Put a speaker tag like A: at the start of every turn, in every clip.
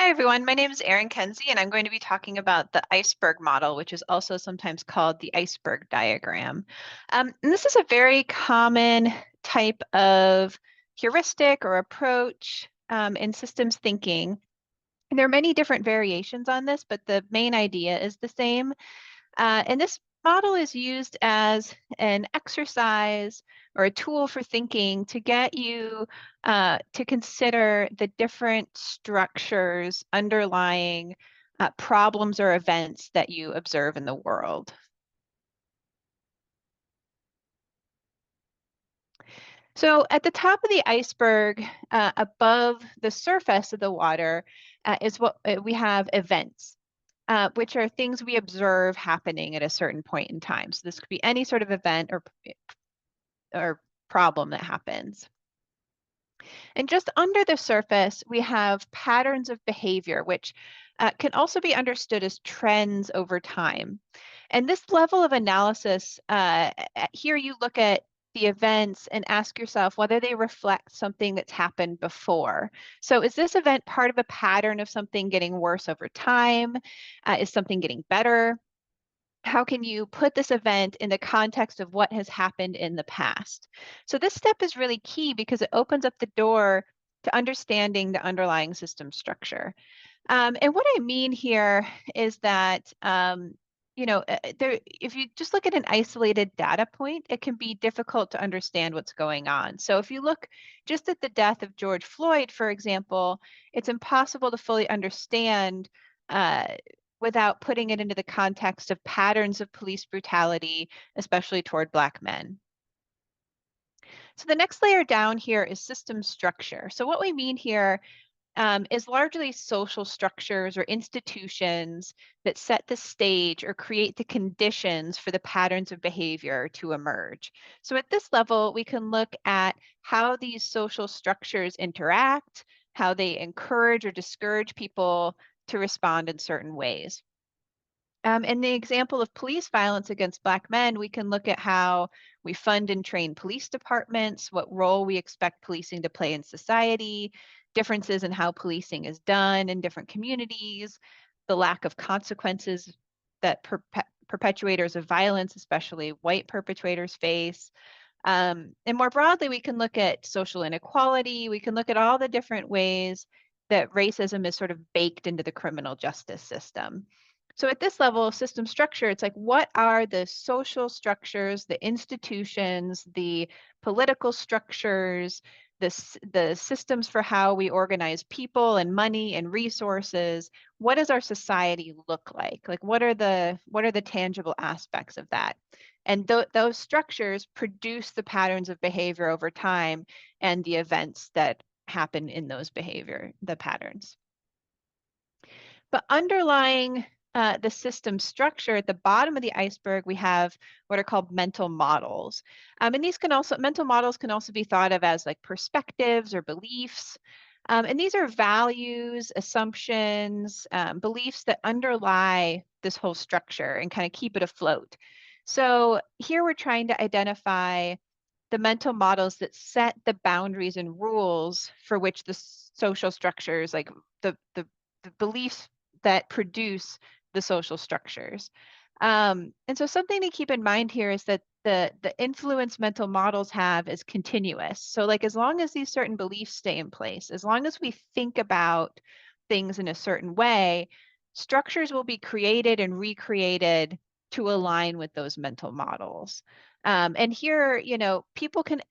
A: Hi, everyone. My name is Erin Kenzie, and I'm going to be talking about the iceberg model, which is also sometimes called the iceberg diagram. And this is a very common type of heuristic or approach in systems thinking. And there are many different variations on this, but the main idea is the same. And this model is used as an exercise or a tool for thinking to get you to consider the different structures underlying problems or events that you observe in the world. So at the top of the iceberg, above the surface of the water, is what we have events. Which are things we observe happening at a certain point in time. So this could be any sort of event or problem that happens. And just under the surface, we have patterns of behavior, which can also be understood as trends over time. And this level of analysis, here you look at the events and ask yourself whether they reflect something that's happened before. So is this event part of a pattern of something getting worse over time? Is something getting better? How can you put this event in the context of what has happened in the past? So this step is really key because it opens up the door to understanding the underlying system structure. And what I mean here is that, if you just look at an isolated data point, it can be difficult to understand what's going on. So if you look just at the death of George Floyd, for example, it's impossible to fully understand uh, without putting it into the context of patterns of police brutality, especially toward Black men. So the next layer down here is system structure. So what we mean here is largely social structures or institutions that set the stage or create the conditions for the patterns of behavior to emerge. So at this level, we can look at how these social structures interact, how they encourage or discourage people to respond in certain ways. In the example of police violence against Black men, we can look at how we fund and train police departments, what role we expect policing to play in society, differences in how policing is done in different communities, the lack of consequences that perpetuators of violence, especially white perpetrators, face. And more broadly, we can look at social inequality. We can look at all the different ways that racism is sort of baked into the criminal justice system. So at this level of system structure, it's like, what are the social structures, the institutions, the political structures, the systems for how we organize people and money and resources? What does our society look like? Like, what are the tangible aspects of that? And those structures produce the patterns of behavior over time and the events that happen in the patterns. But underlying the system structure at the bottom of the iceberg, we have what are called mental models. And mental models can also be thought of as like perspectives or beliefs. And these are values, assumptions, beliefs that underlie this whole structure and kind of keep it afloat. So here we're trying to identify the mental models that set the boundaries and rules for which the social structures, like the beliefs that produce the social structures. And so something to keep in mind here is that the influence mental models have is continuous. So like as long as these certain beliefs stay in place, as long as we think about things in a certain way, structures will be created and recreated to align with those mental models. And here,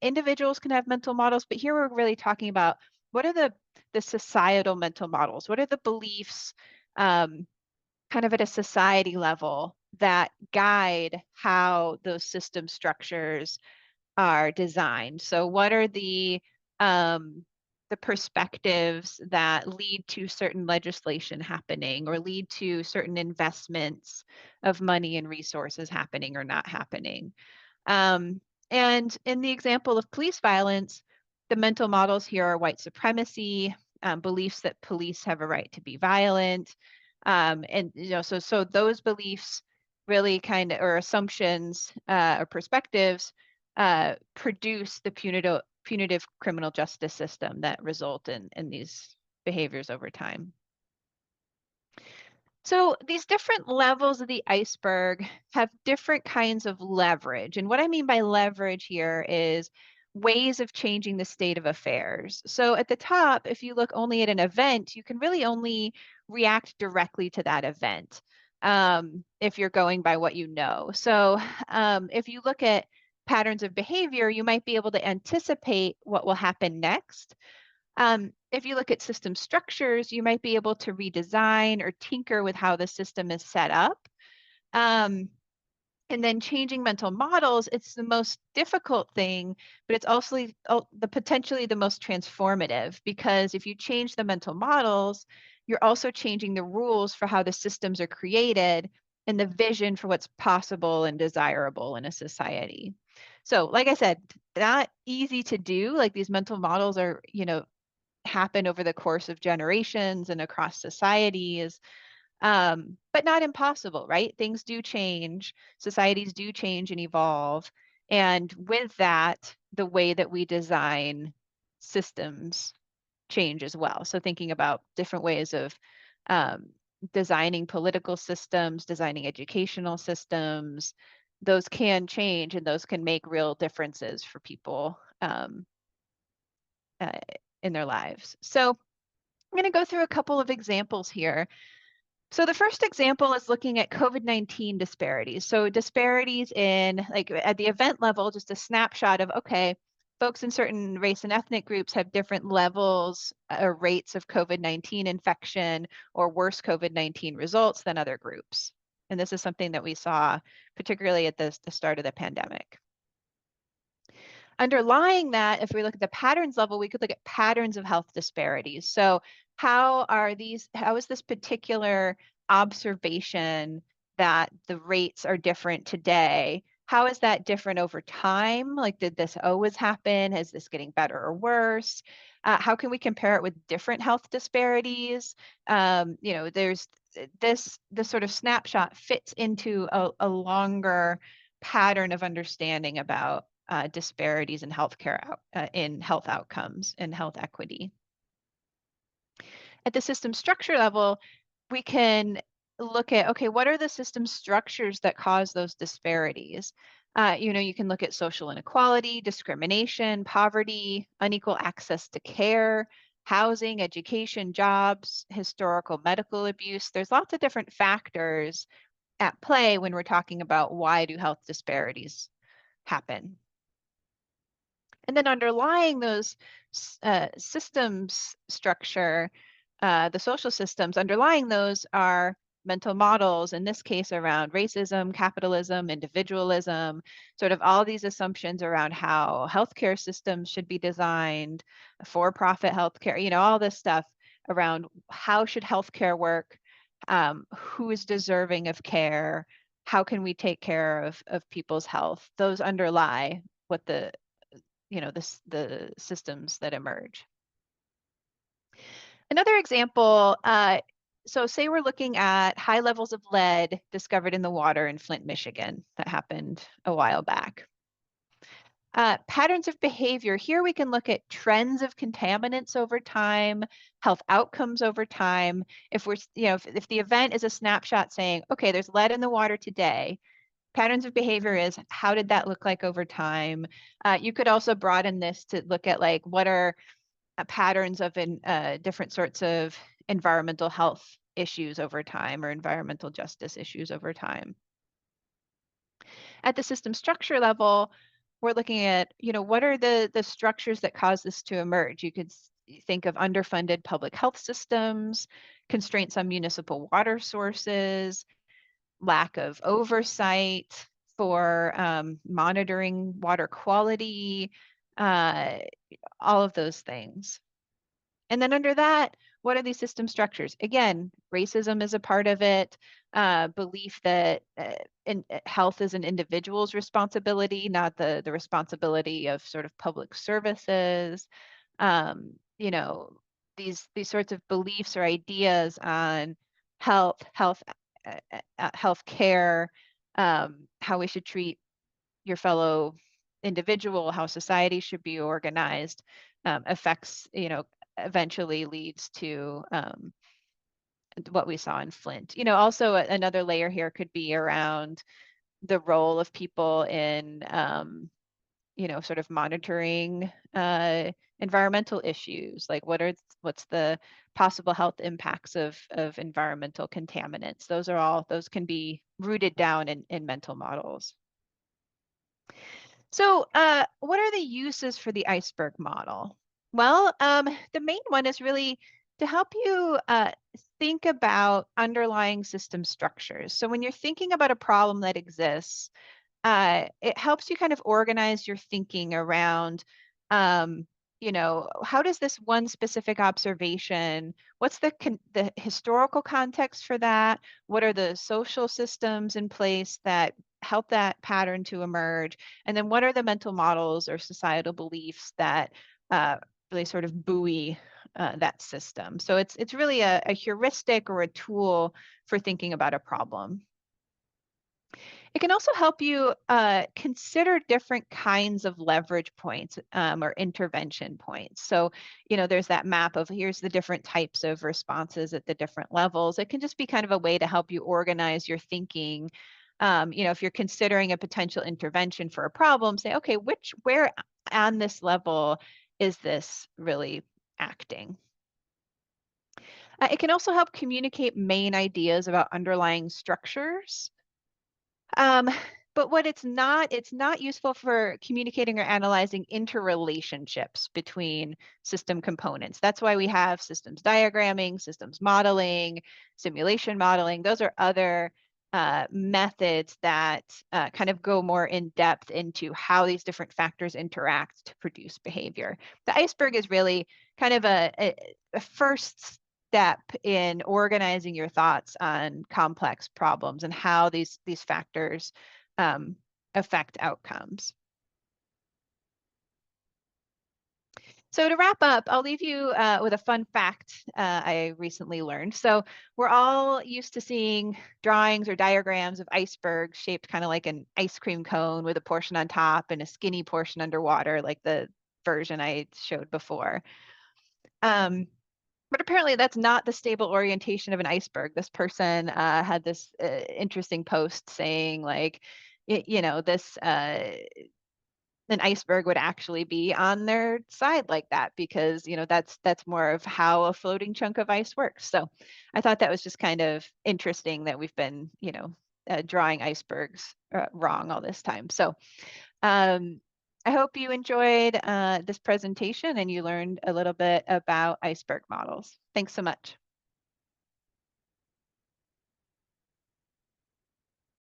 A: individuals can have mental models, but here we're really talking about what are the societal mental models? What are the beliefs um, kind of at a society level that guide how those system structures are designed? So what are the perspectives that lead to certain legislation happening or lead to certain investments of money and resources happening or not happening? Um, and in the example of police violence, the mental models here are white supremacy, beliefs that police have a right to be violent, and so those beliefs really kind of, or assumptions or perspectives, produce the punitive criminal justice system that result in these behaviors over time. So these different levels of the iceberg have different kinds of leverage. And what I mean by leverage here is ways of changing the state of affairs. So at the top, if you look only at an event, you can really only react directly to that event if you're going by what you know. So if you look at patterns of behavior, you might be able to anticipate what will happen next. If you look at system structures, you might be able to redesign or tinker with how the system is set up. Um, and then changing mental models, it's the most difficult thing, but it's also the potentially the most transformative because if you change the mental models, you're also changing the rules for how the systems are created and the vision for what's possible and desirable in a society. So, like I said, not easy to do. Like these mental models are, happen over the course of generations and across societies, but not impossible, right? Things do change, societies do change and evolve. And with that, the way that we design systems change as well. So thinking about different ways of um, designing political systems, designing educational systems, those can change and those can make real differences for people uh, in their lives. So I'm going to go through a couple of examples here. So the first example is looking at COVID-19 disparities. So disparities in like at the event level, just a snapshot of, okay, folks in certain race and ethnic groups have different levels or rates of COVID-19 infection or worse COVID-19 results than other groups. And this is something that we saw particularly at the start of the pandemic. Underlying that, if we look at the patterns level, we could look at patterns of health disparities. So how is this particular observation that the rates are different today? How is that different over time? Like, did this always happen? Is this getting better or worse? How can we compare it with different health disparities? There's this sort of snapshot fits into a longer pattern of understanding about disparities in in health outcomes and health equity. At the system structure level, we can look at, okay, what are the system structures that cause those disparities? You can look at social inequality, discrimination, poverty, unequal access to care, housing, education, jobs, historical medical abuse. There's lots of different factors at play when we're talking about why do health disparities happen. And then underlying those systems structure, the social systems, underlying those are mental models, in this case around racism, capitalism, individualism, sort of all these assumptions around how healthcare systems should be designed, for-profit healthcare, all this stuff around how should healthcare work, who is deserving of care, how can we take care of people's health. Those underlie what the systems that emerge. Another example, so say we're looking at high levels of lead discovered in the water in Flint, Michigan. That happened a while back. Patterns of behavior. Here we can look at trends of contaminants over time, health outcomes over time. If we're, if the event is a snapshot saying, okay, there's lead in the water today, patterns of behavior is how did that look like over time? You could also broaden this to look at like what are patterns of different sorts of environmental health issues over time or environmental justice issues over time. At the system structure level, we're looking at, what are the structures that cause this to emerge? You could think of underfunded public health systems, constraints on municipal water sources, lack of oversight for monitoring water quality, uh, all of those things. And then under that, what are these system structures? Again, racism is a part of it. Belief that health is an individual's responsibility, not the responsibility of sort of public services. Um, you know, these sorts of beliefs or ideas on health care, how we should treat your fellow individual, how society should be organized, affects, eventually leads to what we saw in Flint. Also another layer here could be around the role of people in sort of monitoring environmental issues, like what's the possible health impacts of environmental contaminants. Those can be rooted down in mental models. So, what are the uses for the iceberg model? Well, the main one is really to help you think about underlying system structures. So, when you're thinking about a problem that exists, it helps you kind of organize your thinking around, how does this one specific observation, what's the historical context for that? What are the social systems in place that help that pattern to emerge? And then what are the mental models or societal beliefs that uh, really sort of buoy that system? So it's really a heuristic or a tool for thinking about a problem. It can also help you consider different kinds of leverage points or intervention points. So, there's that map of here's the different types of responses at the different levels. It can just be kind of a way to help you organize your thinking. If you're considering a potential intervention for a problem, say, okay, where on this level is this really acting? It can also help communicate main ideas about underlying structures. Um, but what it's not useful for communicating or analyzing interrelationships between system components. That's why we have systems diagramming, systems modeling, simulation modeling. Those are other methods that kind of go more in depth into how these different factors interact to produce behavior. The iceberg is really kind of a first step in organizing your thoughts on complex problems and how these factors affect outcomes. So to wrap up, I'll leave you with a fun fact I recently learned. So we're all used to seeing drawings or diagrams of icebergs shaped kind of like an ice cream cone with a portion on top and a skinny portion underwater, like the version I showed before. But apparently that's not the stable orientation of an iceberg. This person had this interesting post saying like, this an iceberg would actually be on their side like that because that's more of how a floating chunk of ice works. So I thought that was just kind of interesting that we've been drawing icebergs wrong all this time. So um, I hope you enjoyed this presentation and you learned a little bit about iceberg models. Thanks so much.